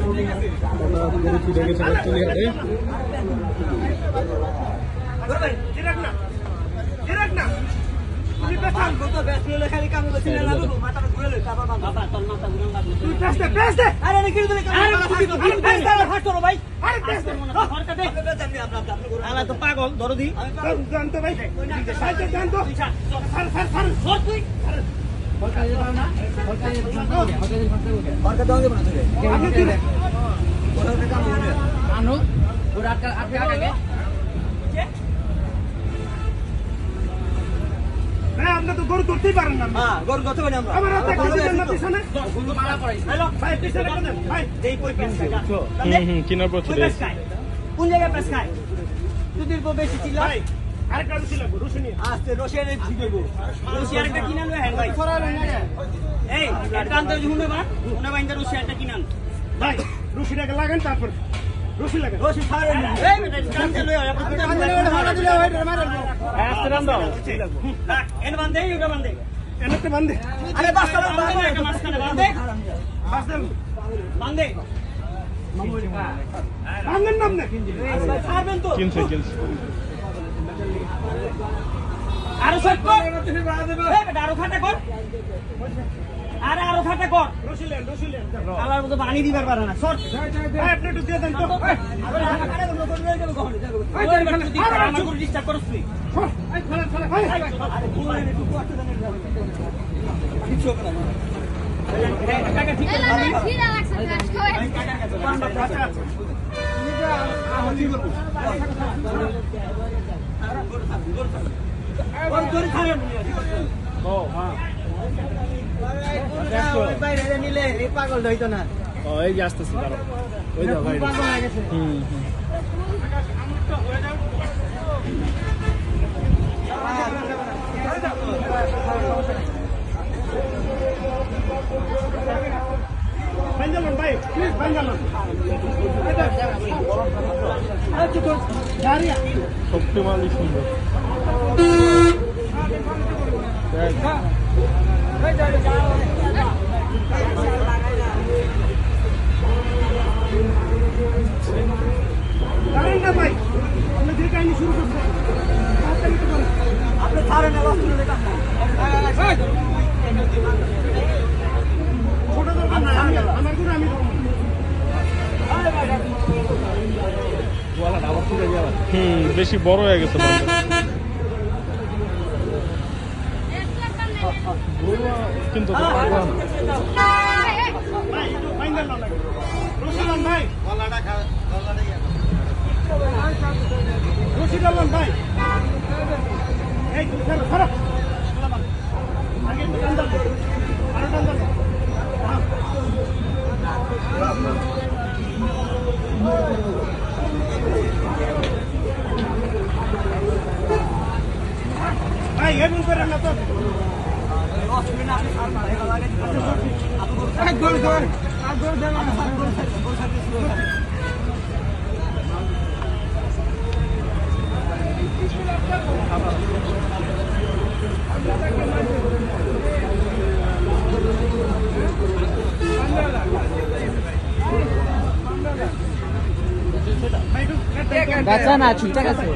গরু ছুটে গেছে তুলে হাতে পাগল দরদি জানতো ভাই জানতো আমরা তো গরু ধরতেই পারেন না গরু ধরতে পারি আমরা কোন জায়গায় প্রেস খায় দুদিন পর বেশি ছিল আরেকটা রুচি লাগবে রুচি নিয়ে আস্তে রসের ভিজবো রুচি আরেকটা কিনে আনবে হ্যাঁ ভাই এই এটা আনতে হুনে বা হুনে বাইন্দা রুচি একটা কিনে আন ভাই রুচিটাকে লাগান তারপর রুচি লাগান রুচি ছাড়ে এই কানতে লই আপনি মারা দিলে ওই মারা আস্তে রাম দাও এন বান্দে এটা বান্দে এনেতে বান্দে আরে বাস্তা বান্দে একটা মাঝখানে বান্দে বাস্তা বান্দে বান্দেন নাম না ছাড়বেন তো কিনছে আরো সব কর আরো খাটা কর আরো খাটা কর রসিলেন আলার মতো পানি দিবার পারে না শর্ট আপনি একটু দিয়ে দেন তো আমার করে ডিস্টার্ব করছ তুই কিছু করে না টাকা ঠিক আছে ছিড়া লাগছে পাগল হইতো না এই যে আসতেছি ওই যাও ভাই পাগল হয়ে গেছে ভাই প্লিজ শক্তিমালি সুন্দর ভাই আমরা যে কাহিনী শুরু করছি আপনি ছাড়েন না ছোট দরকার না আমার গুলো আমি বেশি বড় হয়ে গেছে কিন্তু ভাই ভাই এমন করেন না তো Gak sana, cuci kasih.